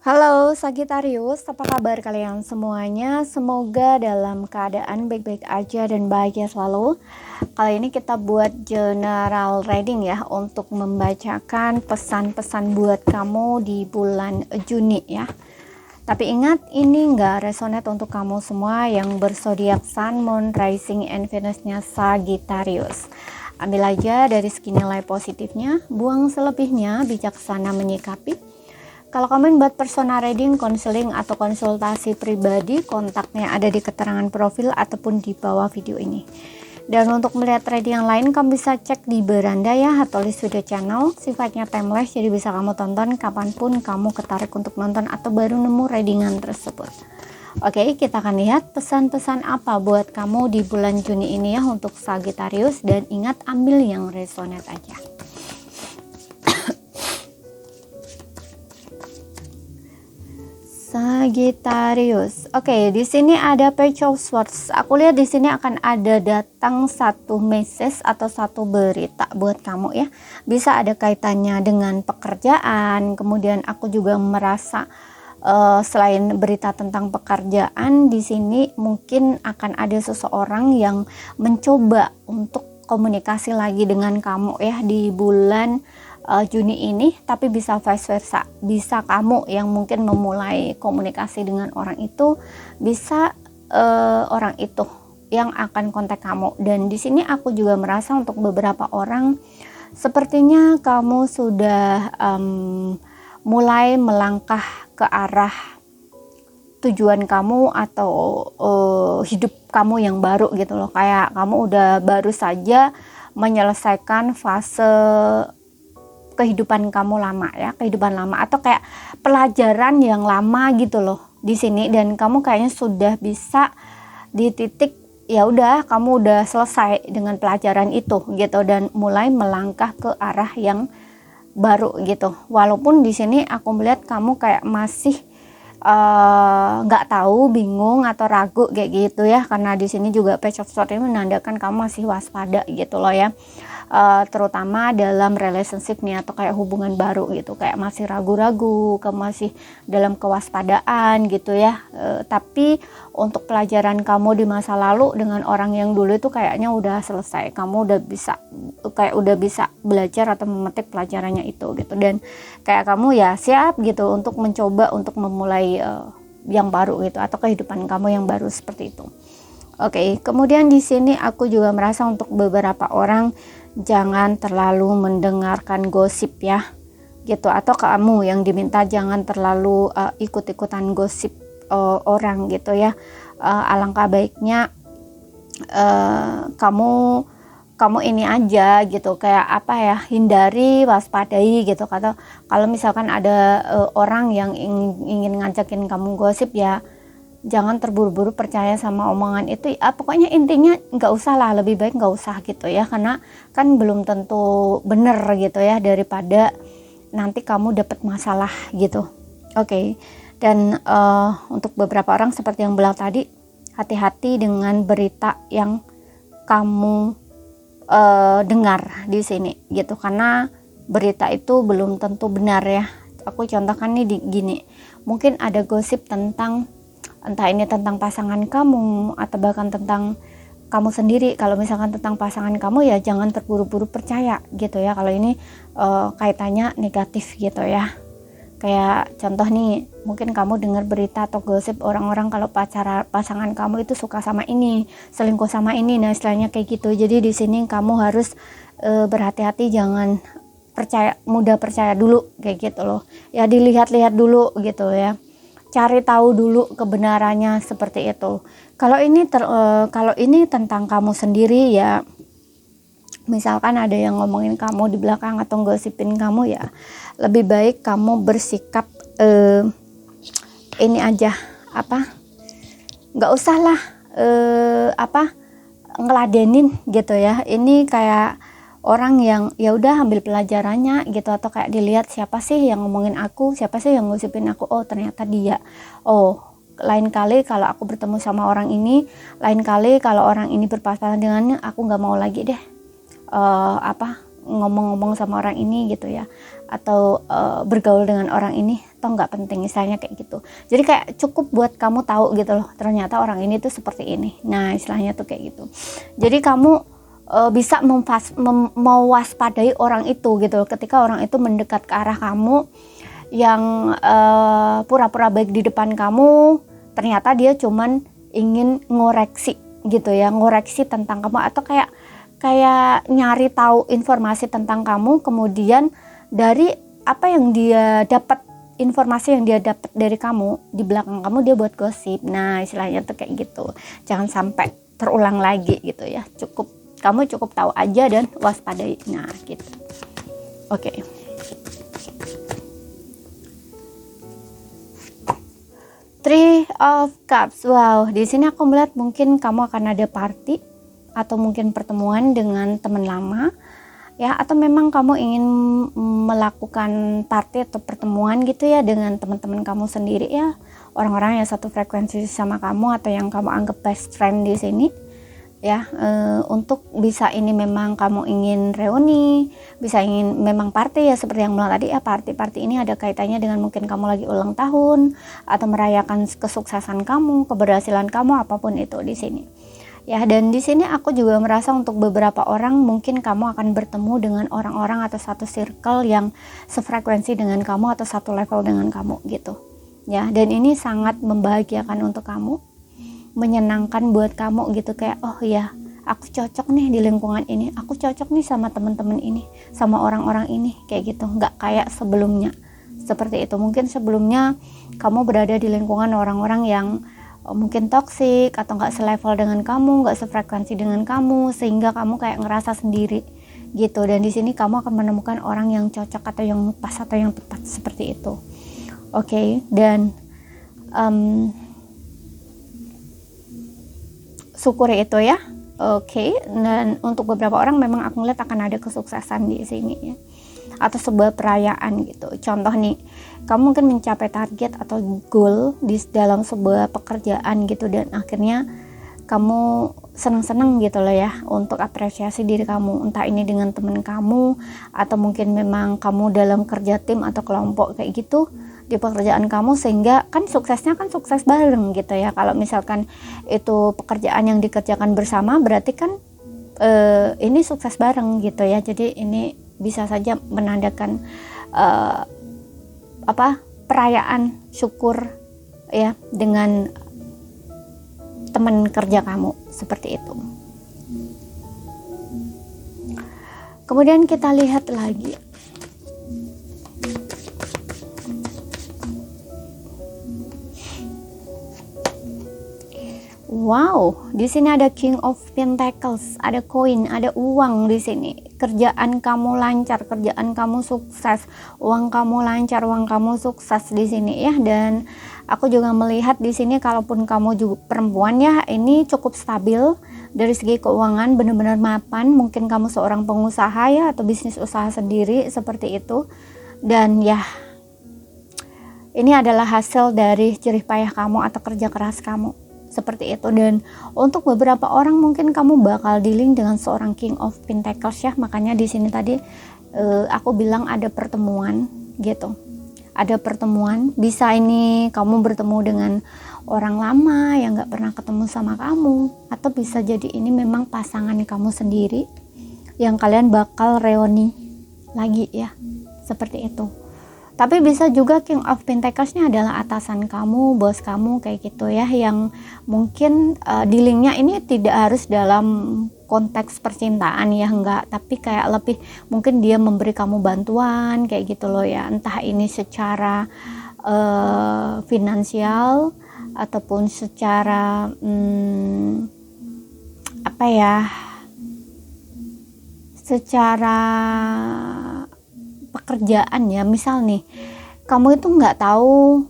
Halo Sagittarius, apa kabar kalian semuanya? Semoga dalam keadaan baik-baik aja dan bahagia selalu. Kali ini kita buat general reading ya, untuk membacakan pesan-pesan buat kamu di bulan Juni ya. Tapi ingat, ini nggak resonate untuk kamu semua yang berzodiak Sun, Moon, Rising, and Venus-nya Sagittarius. Ambil aja dari segi nilai positifnya, buang selebihnya, bijaksana menyikapi. Kalau kamu buat personal reading, konseling, atau konsultasi pribadi, kontaknya ada di keterangan profil ataupun di bawah video ini. Dan untuk melihat reading yang lain, kamu bisa cek di beranda ya, atau list video channel. Sifatnya timeless, jadi bisa kamu tonton kapanpun kamu ketarik untuk nonton atau baru nemu readingan tersebut. Oke, kita akan lihat pesan-pesan apa buat kamu di bulan Juni ini ya untuk Sagittarius. Dan ingat, ambil yang resonate aja. Sagittarius. Oke, di sini ada Page of Swords. Aku lihat di sini akan ada datang satu message atau satu berita buat kamu ya. Bisa ada kaitannya dengan pekerjaan. Kemudian aku juga merasa selain berita tentang pekerjaan, di sini mungkin akan ada seseorang yang mencoba untuk komunikasi lagi dengan kamu ya di bulan Juni ini, tapi bisa vice versa. Bisa kamu yang mungkin memulai komunikasi dengan orang itu, bisa orang itu yang akan kontak kamu. Dan di sini aku juga merasa untuk beberapa orang sepertinya kamu sudah mulai melangkah ke arah tujuan kamu atau hidup kamu yang baru gitu loh. Kayak kamu udah baru saja menyelesaikan fase kehidupan kamu lama ya, kehidupan lama atau kayak pelajaran yang lama gitu loh di sini, dan kamu kayaknya sudah bisa di titik ya udah kamu udah selesai dengan pelajaran itu gitu dan mulai melangkah ke arah yang baru gitu. Walaupun di sini aku melihat kamu kayak masih nggak tahu, bingung atau ragu kayak gitu ya, karena di sini juga Page of Swords ini menandakan kamu masih waspada gitu loh ya. Terutama dalam relationship nih atau kayak hubungan baru gitu, kayak masih ragu-ragu, masih dalam kewaspadaan gitu ya. Tapi untuk pelajaran kamu di masa lalu dengan orang yang dulu itu kayaknya udah selesai, kamu udah bisa belajar atau memetik pelajarannya itu gitu, dan kayak kamu ya siap gitu untuk mencoba untuk memulai yang baru gitu atau kehidupan kamu yang baru seperti itu. Oke, kemudian di sini aku juga merasa untuk beberapa orang jangan terlalu mendengarkan gosip ya gitu, atau kamu yang diminta jangan terlalu ikut-ikutan gosip orang gitu ya. Alangkah baiknya kamu ini aja gitu, kayak apa ya, hindari, waspadai gitu. Kalau misalkan ada orang yang ingin ngajakin kamu gosip ya, jangan terburu-buru percaya sama omongan itu ya. Pokoknya intinya nggak usah lah, lebih baik nggak usah gitu ya, karena kan belum tentu bener gitu ya, daripada nanti kamu dapat masalah gitu. Oke. Dan untuk beberapa orang seperti yang bilang tadi, hati-hati dengan berita yang kamu dengar di sini gitu, karena berita itu belum tentu benar ya. Aku contohkan nih gini, mungkin ada gosip tentang, entah ini tentang pasangan kamu atau bahkan tentang kamu sendiri. Kalau misalkan tentang pasangan kamu ya jangan terburu-buru percaya gitu ya, kalau ini kaitannya negatif gitu ya. Kayak contoh nih, mungkin kamu dengar berita atau gosip orang-orang kalau pasangan kamu itu suka sama ini, selingkuh sama ini, nah istilahnya kayak gitu. Jadi di sini kamu harus berhati-hati, jangan mudah percaya dulu kayak gitu loh ya, dilihat-lihat dulu gitu ya, cari tahu dulu kebenarannya seperti itu. Kalau ini tentang kamu sendiri ya, misalkan ada yang ngomongin kamu di belakang atau gosipin kamu ya, lebih baik kamu bersikap ini aja, nggak usah lah ngeladenin gitu ya. Ini kayak orang yang ya udah ambil pelajarannya gitu, atau kayak dilihat siapa sih yang ngomongin aku, siapa sih yang ngosipin aku, oh ternyata dia. Oh, lain kali kalau aku bertemu sama orang ini, lain kali kalau orang ini berpasangan dengannya, aku nggak mau lagi deh ngomong-ngomong sama orang ini gitu ya. atau bergaul dengan orang ini toh nggak penting, istilahnya kayak gitu. Jadi kayak cukup buat kamu tahu gitu loh, ternyata orang ini tuh seperti ini. Nah istilahnya tuh kayak gitu. Jadi kamu bisa mewaspadai orang itu gitu loh, ketika orang itu mendekat ke arah kamu yang pura-pura baik di depan kamu, ternyata dia cuman ingin ngoreksi gitu ya, ngoreksi tentang kamu, atau kayak nyari tahu informasi tentang kamu, kemudian dari apa yang dia dapat, informasi yang dia dapat dari kamu, di belakang kamu dia buat gosip. Nah istilahnya tuh kayak gitu. Jangan sampai terulang lagi gitu ya. Kamu cukup tahu aja dan waspadai. Nah gitu. Oke. Three of Cups. Wow, di sini aku melihat mungkin kamu akan ada party atau mungkin pertemuan dengan teman lama ya, atau memang kamu ingin melakukan party atau pertemuan gitu ya dengan teman-teman kamu sendiri ya, orang-orang yang satu frekuensi sama kamu atau yang kamu anggap best friend di sini ya. Untuk bisa ini memang kamu ingin reuni, bisa ingin memang party ya, seperti yang bilang tadi ya, party ini ada kaitannya dengan mungkin kamu lagi ulang tahun atau merayakan kesuksesan kamu, keberhasilan kamu, apapun itu di sini. Ya, dan di sini aku juga merasa untuk beberapa orang mungkin kamu akan bertemu dengan orang-orang atau satu circle yang sefrekuensi dengan kamu atau satu level dengan kamu gitu. Ya, dan ini sangat membahagiakan untuk kamu, menyenangkan buat kamu gitu, kayak oh ya, aku cocok nih di lingkungan ini, aku cocok nih sama teman-teman ini, sama orang-orang ini, kayak gitu. Nggak kayak sebelumnya seperti itu. Mungkin sebelumnya kamu berada di lingkungan orang-orang yang mungkin toksik atau nggak selevel dengan kamu, nggak sefrekuensi dengan kamu, sehingga kamu kayak ngerasa sendiri gitu. Dan di sini kamu akan menemukan orang yang cocok atau yang pas atau yang tepat seperti itu. Oke, dan syukuri itu ya. Oke, dan untuk beberapa orang memang aku ngeliat akan ada kesuksesan di sini ya, atau sebuah perayaan gitu. Contoh nih, kamu mungkin mencapai target atau goal di dalam sebuah pekerjaan gitu, dan akhirnya kamu senang-senang gitu loh ya, untuk apresiasi diri kamu, entah ini dengan teman kamu atau mungkin memang kamu dalam kerja tim atau kelompok kayak gitu di pekerjaan kamu, sehingga kan suksesnya kan sukses bareng gitu ya. Kalau misalkan itu pekerjaan yang dikerjakan bersama, berarti kan ini sukses bareng gitu ya. Jadi ini bisa saja menandakan perayaan syukur ya dengan teman kerja kamu, seperti itu. Kemudian kita lihat lagi, wow, di sini ada King of Pentacles, ada koin, ada uang di sini. Kerjaan kamu lancar, kerjaan kamu sukses, uang kamu lancar, uang kamu sukses di sini ya. Dan aku juga melihat di sini, kalaupun kamu juga perempuan ya, ini cukup stabil dari segi keuangan, benar-benar mapan. Mungkin kamu seorang pengusaha ya, atau bisnis usaha sendiri seperti itu. Dan ya, ini adalah hasil dari jerih payah kamu atau kerja keras kamu, seperti itu. Dan untuk beberapa orang mungkin kamu bakal dealing dengan seorang King of Pentacles ya. Makanya di sini tadi aku bilang ada pertemuan gitu. Ada pertemuan, bisa ini kamu bertemu dengan orang lama yang gak pernah ketemu sama kamu, atau bisa jadi ini memang pasangan kamu sendiri yang kalian bakal reuni lagi ya, seperti itu. Tapi bisa juga King of Pentacles-nya adalah atasan kamu, bos kamu kayak gitu ya, yang mungkin dealingnya ini tidak harus dalam konteks percintaan ya, enggak, tapi kayak lebih mungkin dia memberi kamu bantuan kayak gitu loh ya, entah ini secara finansial ataupun secara secara pekerjaan ya. Misal nih, kamu itu nggak tahu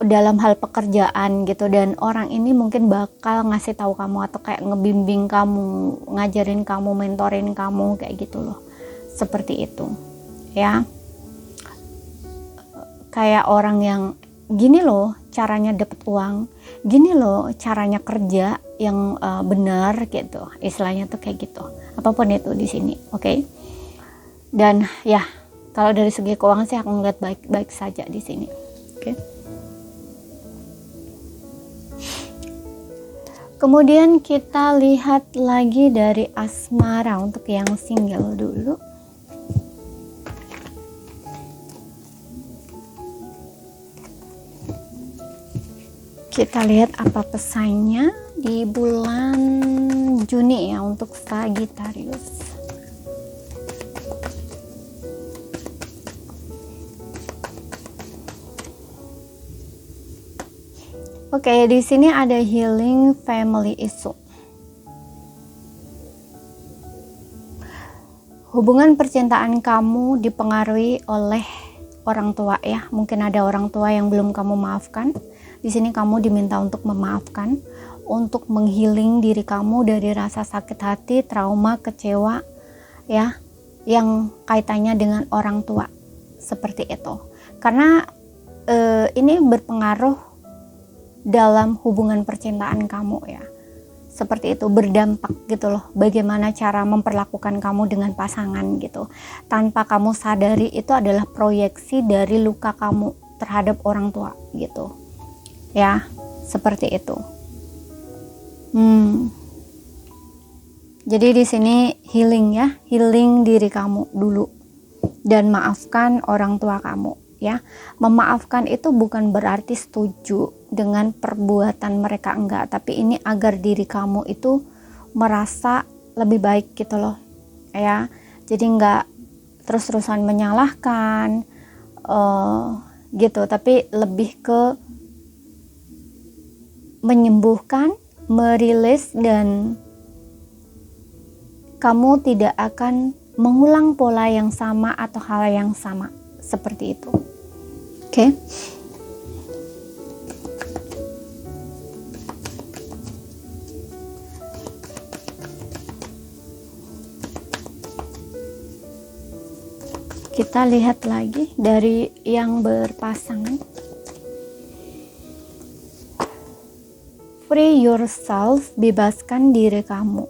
dalam hal pekerjaan gitu, dan orang ini mungkin bakal ngasih tahu kamu atau kayak ngebimbing kamu, ngajarin kamu, mentorin kamu kayak gitu loh, seperti itu ya. Kayak orang yang gini loh caranya dapat uang, gini loh caranya kerja yang benar gitu, istilahnya tuh kayak gitu, apapun itu di sini. Oke. Dan ya, Kalau dari segi keuangan sih aku ngeliat baik-baik saja di sini. Oke. Kemudian kita lihat lagi dari asmara untuk yang single dulu. Kita lihat apa pesannya di bulan Juni ya untuk Sagittarius. Oke, di sini ada healing family issue. Hubungan percintaan kamu dipengaruhi oleh orang tua ya. Mungkin ada orang tua yang belum kamu maafkan. Di sini kamu diminta untuk memaafkan, untuk menghealing diri kamu dari rasa sakit hati, trauma, kecewa ya, yang kaitannya dengan orang tua. Seperti itu. Karena ini berpengaruh dalam hubungan percintaan kamu ya, seperti itu, berdampak gitu loh, bagaimana cara memperlakukan kamu dengan pasangan gitu, tanpa kamu sadari itu adalah proyeksi dari luka kamu terhadap orang tua gitu ya, seperti itu. Jadi di sini healing ya, healing diri kamu dulu dan maafkan orang tua kamu ya. Memaafkan itu bukan berarti setuju dengan perbuatan mereka, enggak, tapi ini agar diri kamu itu merasa lebih baik gitu loh ya. Jadi enggak terus-terusan menyalahkan gitu, tapi lebih ke menyembuhkan, merilis, dan kamu tidak akan mengulang pola yang sama atau hal yang sama seperti itu. Oke. Kita lihat lagi dari yang berpasangan. Free yourself, bebaskan diri kamu.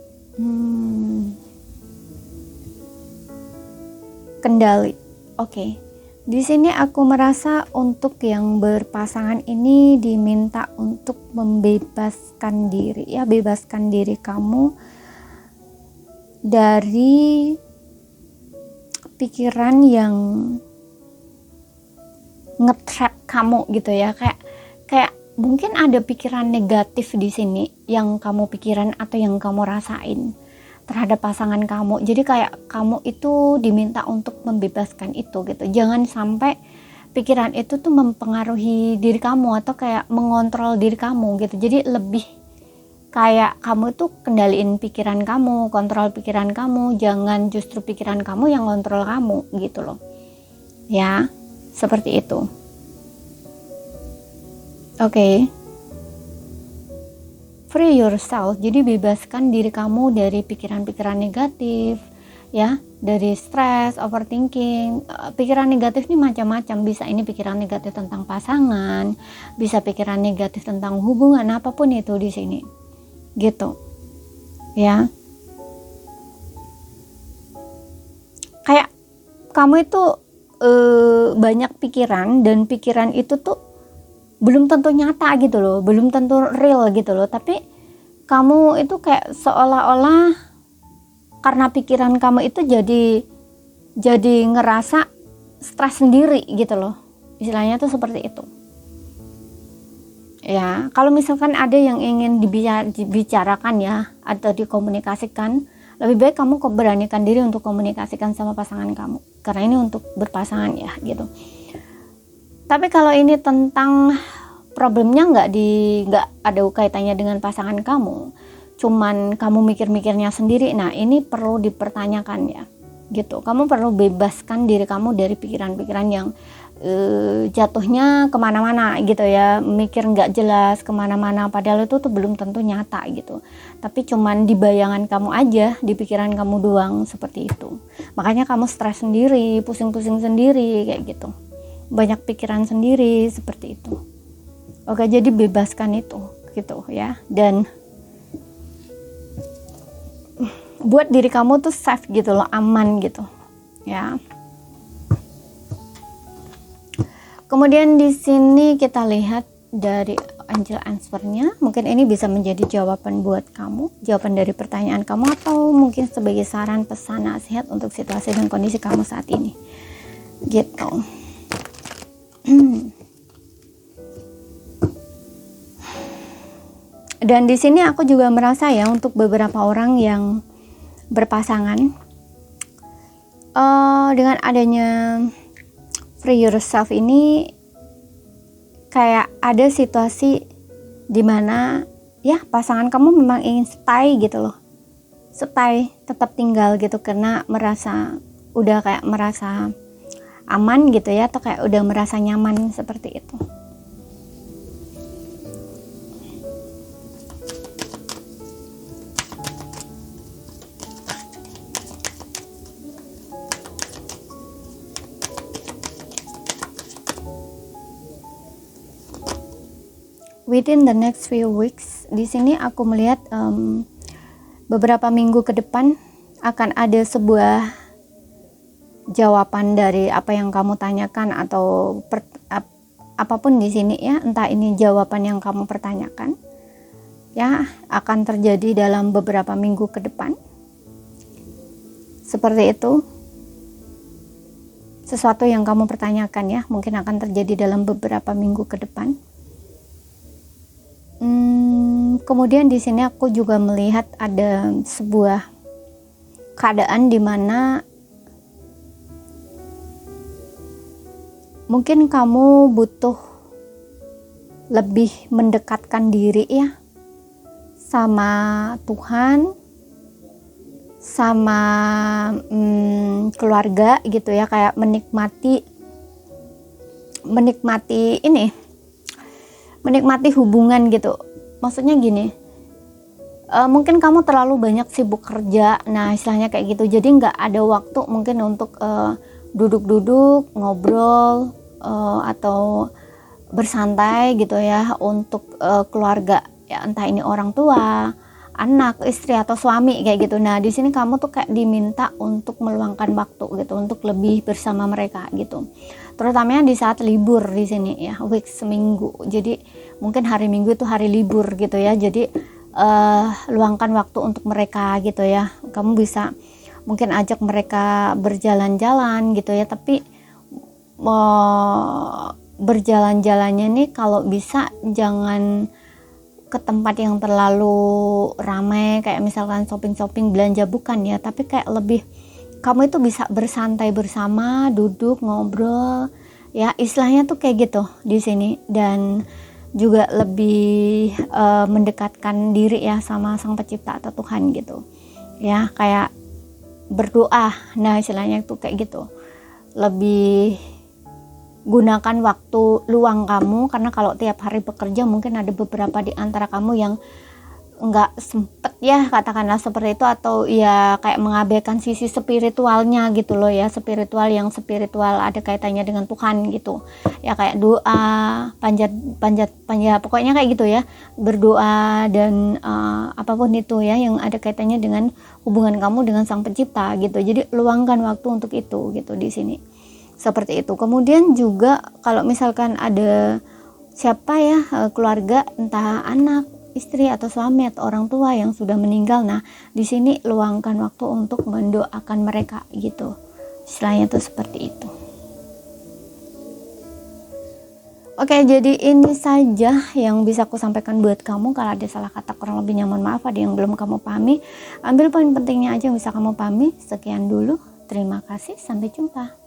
Kendali. Oke. Di sini aku merasa untuk yang berpasangan ini diminta untuk membebaskan diri ya, bebaskan diri kamu dari pikiran yang nge-trap kamu gitu ya, kayak mungkin ada pikiran negatif di sini yang kamu pikiran atau yang kamu rasain terhadap pasangan kamu. Jadi kayak kamu itu diminta untuk membebaskan itu gitu. Jangan sampai pikiran itu tuh mempengaruhi diri kamu atau kayak mengontrol diri kamu gitu. Jadi lebih kayak kamu tuh kendaliin pikiran kamu, kontrol pikiran kamu, jangan justru pikiran kamu yang kontrol kamu gitu loh ya, seperti itu. Oke. Free yourself, jadi bebaskan diri kamu dari pikiran-pikiran negatif ya, dari stres, overthinking. Pikiran negatif ini macam-macam, bisa ini pikiran negatif tentang pasangan, bisa pikiran negatif tentang hubungan, apapun itu di sini gitu ya. Kayak kamu itu banyak pikiran, dan pikiran itu tuh belum tentu nyata gitu loh, belum tentu real gitu loh, tapi kamu itu kayak seolah-olah karena pikiran kamu itu jadi ngerasa stres sendiri gitu loh, istilahnya tuh seperti itu ya. Kalau misalkan ada yang ingin dibicarakan ya atau dikomunikasikan, lebih baik kamu beranikan diri untuk komunikasikan sama pasangan kamu, karena ini untuk berpasangan ya gitu. Tapi kalau ini tentang problemnya nggak ada kaitannya dengan pasangan kamu, cuman kamu mikir-mikirnya sendiri, nah ini perlu dipertanyakan ya gitu. Kamu perlu bebaskan diri kamu dari pikiran-pikiran yang jatuhnya kemana-mana gitu ya, mikir nggak jelas kemana-mana, padahal itu tuh belum tentu nyata gitu, tapi cuman di bayangan kamu aja, di pikiran kamu doang, seperti itu. Makanya kamu stres sendiri, pusing-pusing sendiri kayak gitu, banyak pikiran sendiri seperti itu. Oke, jadi bebaskan itu gitu ya, dan buat diri kamu tuh safe gitu loh, aman gitu ya. Kemudian di sini kita lihat dari angel answer-nya. Mungkin ini bisa menjadi jawaban buat kamu, jawaban dari pertanyaan kamu, atau mungkin sebagai saran, pesan, nasihat untuk situasi dan kondisi kamu saat ini. Gitu. Dan di sini aku juga merasa ya, untuk beberapa orang yang berpasangan, dengan adanya free yourself ini, kayak ada situasi dimana ya pasangan kamu memang ingin stay gitu loh, stay, tetap tinggal gitu, karena udah kayak merasa aman gitu ya, atau kayak udah merasa nyaman seperti itu. Within the next few weeks, di sini aku melihat beberapa minggu ke depan akan ada sebuah jawaban dari apa yang kamu tanyakan, atau apapun di sini ya, entah ini jawaban yang kamu pertanyakan ya, akan terjadi dalam beberapa minggu ke depan. Seperti itu. Sesuatu yang kamu pertanyakan ya, mungkin akan terjadi dalam beberapa minggu ke depan. Kemudian di sini aku juga melihat ada sebuah keadaan di mana mungkin kamu butuh lebih mendekatkan diri ya sama Tuhan, sama keluarga gitu ya, kayak menikmati hubungan gitu. Maksudnya gini, mungkin kamu terlalu banyak sibuk kerja, nah istilahnya kayak gitu, jadi nggak ada waktu mungkin untuk duduk-duduk ngobrol atau bersantai gitu ya untuk keluarga ya, entah ini orang tua, anak, istri, atau suami kayak gitu. Nah di sini kamu tuh kayak diminta untuk meluangkan waktu gitu, untuk lebih bersama mereka gitu, terutamanya di saat libur di sini ya, week seminggu. Jadi mungkin hari Minggu itu hari libur gitu ya, jadi luangkan waktu untuk mereka gitu ya. Kamu bisa mungkin ajak mereka berjalan-jalan gitu ya, tapi berjalan-jalannya nih kalau bisa jangan ke tempat yang terlalu ramai, kayak misalkan shopping-shopping, belanja, bukan ya, tapi kayak lebih kamu itu bisa bersantai bersama, duduk ngobrol ya, istilahnya tuh kayak gitu di sini. Dan juga lebih mendekatkan diri ya sama Sang Pencipta atau Tuhan gitu ya, kayak berdoa. Nah istilahnya itu kayak gitu, lebih gunakan waktu luang kamu, karena kalau tiap hari bekerja mungkin ada beberapa di antara kamu yang nggak sempet ya, katakanlah seperti itu, atau ya kayak mengabaikan sisi spiritualnya gitu loh ya, spiritual ada kaitannya dengan Tuhan gitu ya, kayak doa, panjat pokoknya kayak gitu ya, berdoa dan apapun itu ya yang ada kaitannya dengan hubungan kamu dengan Sang Pencipta gitu. Jadi luangkan waktu untuk itu gitu di sini, seperti itu. Kemudian juga kalau misalkan ada siapa ya, keluarga, entah anak, istri, atau suami, atau orang tua yang sudah meninggal, nah di sini luangkan waktu untuk mendoakan mereka gitu, istilahnya tuh seperti itu. Oke, jadi ini saja yang bisa aku sampaikan buat kamu. Kalau ada salah kata, kurang lebihnya mohon maaf. Ada yang belum kamu pahami, ambil poin pentingnya aja yang bisa kamu pahami. Sekian dulu, terima kasih, sampai jumpa.